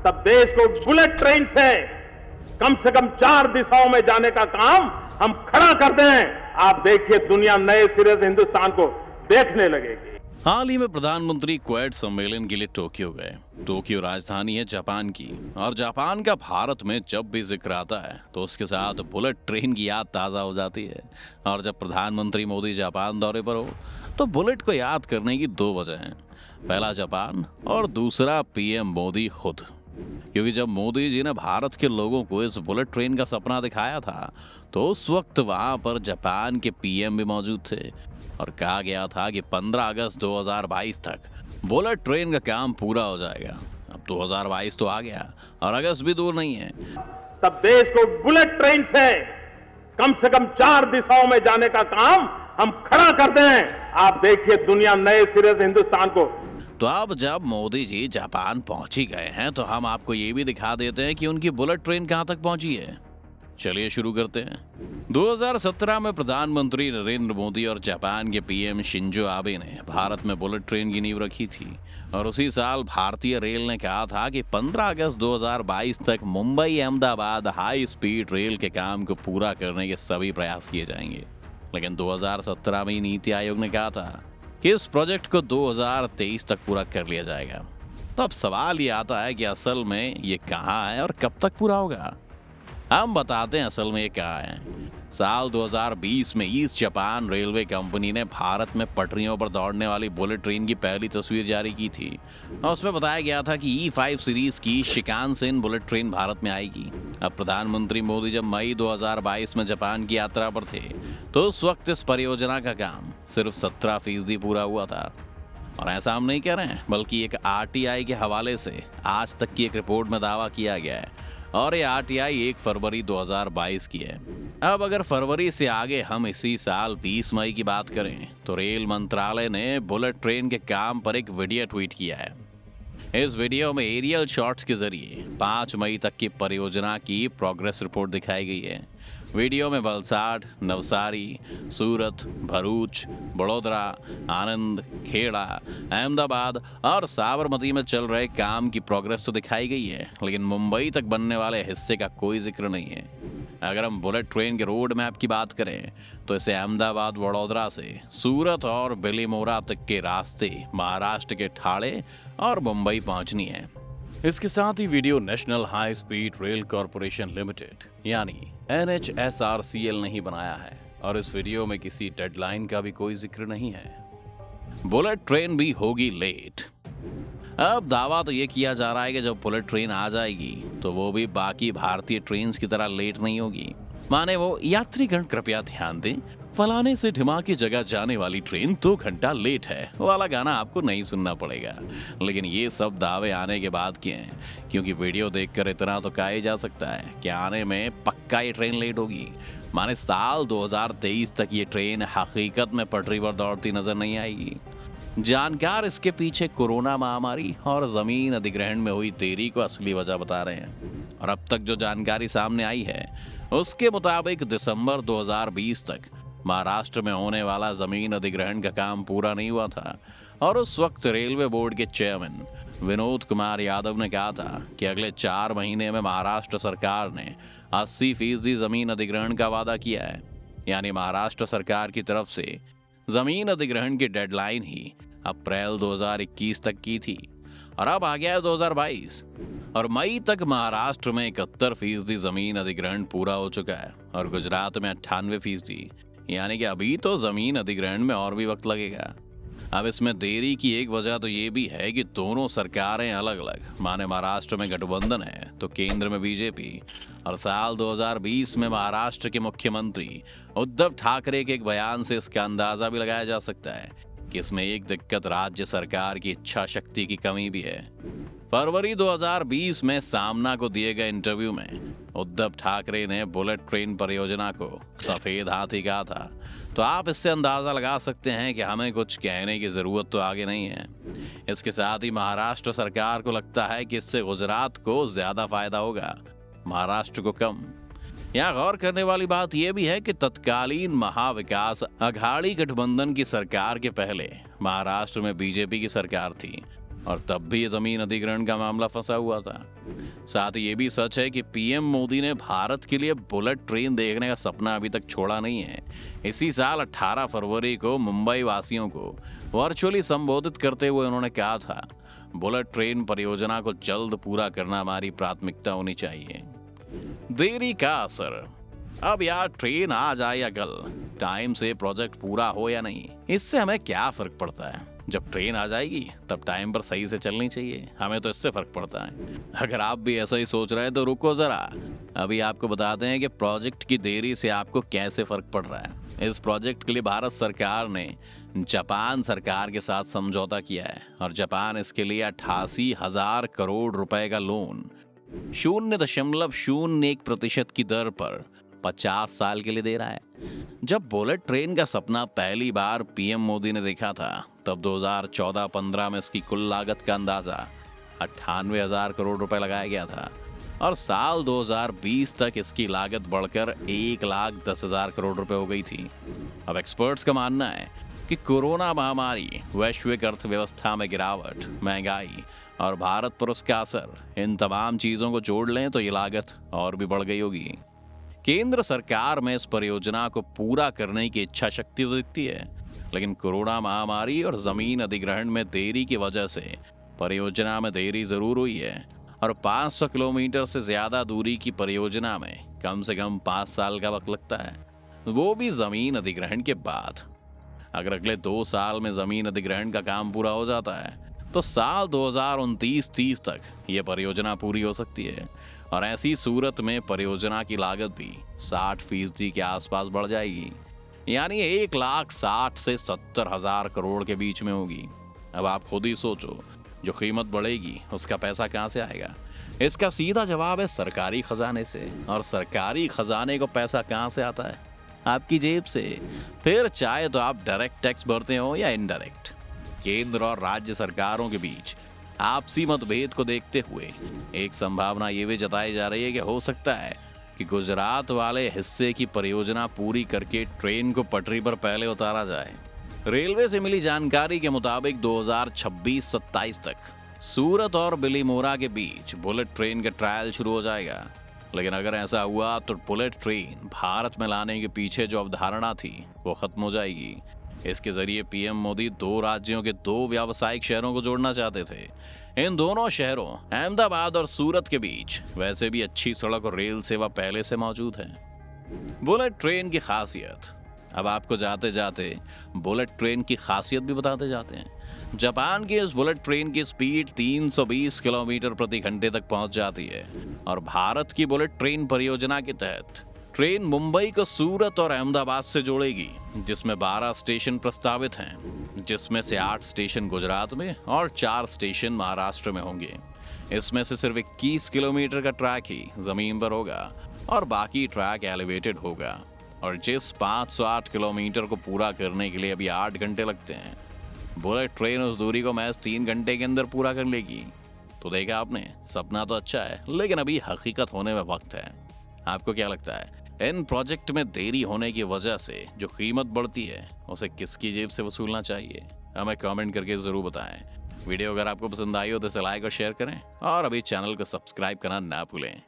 तब देश को बुलेट ट्रेन से कम 4 दिशाओं में जाने का काम हम खड़ा कर दें। आप देखिए, दुनिया नए सिरे से हिंदुस्तान को देखने लगेगी। हाल ही में प्रधानमंत्री क्वेड सम्मेलन के लिए टोक्यो गए। टोक्यो राजधानी है जापान की, और जापान का भारत में जब भी जिक्र आता है तो उसके साथ बुलेट ट्रेन की याद ताज़ा हो जाती है। और जब प्रधानमंत्री मोदी जापान दौरे पर हो तो बुलेट को याद करने की 2 वजह हैं। पहला जापान और दूसरा पीएम मोदी खुद। क्योंकि जब मोदी जी ने भारत के लोगों को इस बुलेट ट्रेन का सपना दिखाया था तो उस वक्त वहां पर जापान के पीएम भी मौजूद थे, और कहा गया था कि 15 अगस्त 2022 तक बुलेट ट्रेन का काम पूरा हो जाएगा। अब 2022 तो आ गया और अगस्त भी दूर नहीं है। तब देश को बुलेट ट्रेन से कम 4 दिशाओं में जाने का काम हम खड़ा कर दें। आप देखिए, दुनिया नए सिरे से हिंदुस्तान को। तो अब जब मोदी जी जापान पहुंच ही गए हैं तो हम आपको ये भी दिखा देते हैं कि उनकी बुलेट ट्रेन कहां तक पहुंची है। चलिए शुरू करते हैं। 2017 में प्रधानमंत्री नरेंद्र मोदी और जापान के पीएम शिंजो आबे ने भारत में बुलेट ट्रेन की नींव रखी थी, और उसी साल भारतीय रेल ने कहा था कि 15 अगस्त 2022 तक Mumbai Ahmedabad high speed rail के काम को पूरा करने के सभी प्रयास किए जाएंगे। लेकिन 2017 में नीति आयोग ने कहा था कि इस प्रोजेक्ट को 2023 तक पूरा कर लिया जाएगा। तो अब सवाल ये आता है कि असल में ये कहाँ है और कब तक पूरा होगा। हम बताते हैं असल में ये कहाँ है। साल 2020 में ईस्ट जापान रेलवे कंपनी ने भारत में पटरियों पर दौड़ने वाली बुलेट ट्रेन की पहली तस्वीर जारी की थी, और उसमें बताया गया था कि E5 सीरीज की शिकानसेन बुलेट ट्रेन भारत में आएगी। अब प्रधानमंत्री मोदी जब मई 2022 में जापान की यात्रा पर थे तो उस वक्त इस परियोजना का काम सिर्फ 17% पूरा हुआ था। और ऐसा हम नहीं कह रहे हैं, बल्कि एक RTI के हवाले से आज तक की एक रिपोर्ट में दावा किया गया है, और ये RTI 1 फरवरी 2022 की है। अब अगर फरवरी से आगे हम इसी साल 20 मई की बात करें तो रेल मंत्रालय ने बुलेट ट्रेन के काम पर एक वीडियो ट्वीट किया है। इस वीडियो में एरियल शॉट्स के जरिए 5 मई तक की परियोजना की प्रोग्रेस रिपोर्ट दिखाई गई है। वीडियो में वलसाड, नवसारी, सूरत, भरूच, बड़ोदरा, आनंद, खेड़ा, अहमदाबाद और साबरमती में चल रहे काम की प्रोग्रेस तो दिखाई गई है, लेकिन मुंबई तक बनने वाले हिस्से का कोई जिक्र नहीं है। अगर हम बुलेट ट्रेन के रोड मैप की बात करें तो इसे अहमदाबाद वडोदरा से सूरत और बिलीमोरा तक के रास्ते महाराष्ट्र के ठाणे और मुंबई पहुंचनी है। इसके साथ ही video national high speed rail corporation limited यानी NHSRCL नहीं बनाया है, और इस वीडियो में किसी डेडलाइन का भी कोई जिक्र नहीं है। बुलेट ट्रेन भी होगी लेट। अब दावा तो ये किया जा रहा है कि जब बुलेट ट्रेन आ जाएगी तो वो भी बाकी भारतीय ट्रेन की तरह लेट नहीं होगी। माने वो यात्रीगण कृपया ध्यान दें, फलाने से ढिमा की जगह जाने वाली ट्रेन 2 घंटा लेट है वाला गाना आपको नहीं सुनना पड़ेगा। लेकिन ये सब दावे आने के बाद के हैं, क्योंकि वीडियो देखकर इतना तो कहा ही जा सकता है कि आने में पक्का ये ट्रेन लेट होगी। माने साल 2023 तक ये ट्रेन हकीकत में पटरी पर दौड़ती नजर नहीं आएगी। जानकार इसके पीछे कोरोना महामारी और जमीन अधिग्रहण में हुई देरी को असली वजह बता रहे हैं। और अब तक जो जानकारी सामने आई है उसके मुताबिक दिसंबर 2020 तक महाराष्ट्र में होने वाला जमीन अधिग्रहण का काम पूरा नहीं हुआ था, और उस वक्त रेलवे बोर्ड के चेयरमैन विनोद कुमार यादव ने कहा था कि अगले 4 महीने में महाराष्ट्र सरकार ने 80% जमीन अधिग्रहण का वादा किया है। यानी महाराष्ट्र सरकार की तरफ से जमीन अधिग्रहण की डेडलाइन ही अप्रैल 2021 तक की थी, और अब आ गया है 2022, और मई तक महाराष्ट्र में 71% जमीन अधिग्रहण पूरा हो चुका है, और गुजरात में 98%। यानी कि अभी तो जमीन अधिग्रहण में और भी वक्त लगेगा। अब इसमें देरी की एक वजह तो ये भी है कि दोनों सरकारें अलग अलग, माने महाराष्ट्र में गठबंधन है तो केंद्र में बीजेपी, और साल 2020 में महाराष्ट्र के मुख्यमंत्री उद्धव ठाकरे के एक बयान से इसका अंदाजा भी लगाया जा सकता है कि इसमें एक दिक्कत राज्य सरकार की इच्छा शक्ति की कमी भी है। फरवरी 2020 में सामना को दिए गए इंटरव्यू में उद्धव ठाकरे ने बुलेट ट्रेन परियोजना को सफेद हाथी कहा था, तो आप इससे अंदाजा लगा सकते हैं कि हमें कुछ कहने की जरूरत तो आगे नहीं है। इसके साथ ही महाराष्ट्र सरकार को लगता है कि इससे गुजरात को ज्यादा फायदा होगा, महाराष्ट्र को कम। यहाँ गौर करने वाली बात यह भी है कि तत्कालीन महाविकास अघाड़ी गठबंधन की सरकार के पहले महाराष्ट्र में बीजेपी की सरकार थी, और तब भी जमीन अधिग्रहण का मामला फंसा हुआ था। साथ ही ये भी सच है कि पीएम मोदी ने भारत के लिए बुलेट ट्रेन देखने का सपना अभी तक छोड़ा नहीं है। इसी साल 18 फरवरी को मुंबई वासियों को वर्चुअली संबोधित करते हुए उन्होंने कहा था, बुलेट ट्रेन परियोजना को जल्द पूरा करना हमारी प्राथमिकता होनी चाहिए। देरी का असर। अब यार ट्रेन आ जाए या कल, टाइम से प्रोजेक्ट पूरा हो या नहीं, इससे हमें क्या फर्क पड़ता है। जब ट्रेन आ जाएगी तब टाइम पर सही से चलनी चाहिए, हमें तो इससे फर्क पड़ता है। अगर आप भी ऐसा ही सोच रहे हैं तो रुको जरा, अभी आपको बताते हैं कि प्रोजेक्ट की देरी से आपको कैसे फर्क पड़ रहा है। इस प्रोजेक्ट के लिए भारत सरकार ने जापान सरकार के साथ समझौता किया है और जापान इसके लिए 88,000 करोड़ रुपए का लोन 0.01% की दर पर 50 साल के लिए दे रहा है। जब बुलेट ट्रेन का सपना पहली बार पीएम मोदी ने देखा था तब 2014-15 में इसकी कुल लागत का अंदाजा 98,000 करोड़ रुपए लगाया गया था और साल 2020 तक इसकी लागत बढ़कर 1,10,000 करोड़ रुपए हो गई थी। अब एक्सपर्ट्स का मानना है कि कोरोना महामारी, वैश्विक अर्थव्यवस्था में गिरावट, महंगाई और भारत पर उसका असर, इन तमाम चीजों को जोड़ लें तो ये लागत और भी बढ़ गई होगी। केंद्र सरकार में इस परियोजना को पूरा करने की इच्छा शक्ति तो दिखती है, लेकिन कोरोना महामारी और जमीन अधिग्रहण में देरी की वजह से परियोजना में देरी जरूर हुई है और 500 किलोमीटर से ज्यादा दूरी की परियोजना में कम से कम 5 साल का वक्त लगता है, वो भी जमीन अधिग्रहण के बाद। अगर अगले 2 साल में जमीन अधिग्रहण का काम पूरा हो जाता है तो साल 2029-30 तक यह परियोजना पूरी हो सकती है और ऐसी सूरत में परियोजना की लागत भी 60% के आसपास बढ़ जाएगी, यानी 1,60,000 से 70,000 करोड़ के बीच में होगी। अब आप खुद ही सोचो, जो कीमत बढ़ेगी उसका पैसा कहाँ से आएगा? इसका सीधा जवाब है सरकारी खजाने से, और सरकारी खजाने को पैसा कहाँ से आता है? आपकी जेब से। फिर चाहे तो आप डायरेक्ट टैक्स भरते हो या इनडायरेक्ट। केंद्र और राज्य सरकारों के बीच आपसी मतभेद को देखते हुए एक संभावना ये भी जताई जा रही है कि हो सकता है कि गुजरात वाले हिस्से की परियोजना पूरी करके ट्रेन को पटरी पर पहले उतारा जाए। रेलवे से मिली जानकारी के मुताबिक 2026-27 तक सूरत और बिलीमोरा के बीच बुलेट ट्रेन का ट्रायल शुरू हो जाएगा। लेकिन अगर ऐसा हुआ तो बुलेट ट्रेन भारत में लाने के पीछे जो अवधारणा थी वो खत्म हो जाएगी। इसके जरिए पीएम मोदी 2 राज्यों के 2 व्यावसायिक शहरों को जोड़ना चाहते थे। इन दोनों शहरों अहमदाबाद और सूरत के बीच वैसे भी अच्छी सड़क और रेल सेवा पहले से मौजूद है। बुलेट ट्रेन की खासियत। अब आपको जाते जाते बुलेट ट्रेन की खासियत भी बताते जाते हैं। जापान की इस बुलेट ट्रेन की स्पीड 320 किलोमीटर प्रति घंटे तक पहुंच जाती है और भारत की बुलेट ट्रेन परियोजना के तहत ट्रेन मुंबई को सूरत और अहमदाबाद से जोड़ेगी, जिसमें 12 स्टेशन प्रस्तावित हैं, जिसमें से 8 स्टेशन गुजरात में और 4 स्टेशन महाराष्ट्र में होंगे। इसमें से सिर्फ 21 किलोमीटर का ट्रैक ही जमीन पर होगा और बाकी ट्रैक एलिवेटेड होगा। और जिस 508 किलोमीटर को पूरा करने के लिए अभी 8 घंटे लगते हैं, बुलेट ट्रेन उस दूरी को महज 3 घंटे के अंदर पूरा कर लेगी। तो देखा आपने, सपना तो अच्छा है लेकिन अभी हकीकत होने में वक्त है। आपको क्या लगता है, इन प्रोजेक्ट में देरी होने की वजह से जो कीमत बढ़ती है उसे किसकी जेब से वसूलना चाहिए? हमें कमेंट करके जरूर बताएं। वीडियो अगर आपको पसंद आई हो तो इसे लाइक और शेयर करें और अभी चैनल को सब्सक्राइब करना ना भूलें।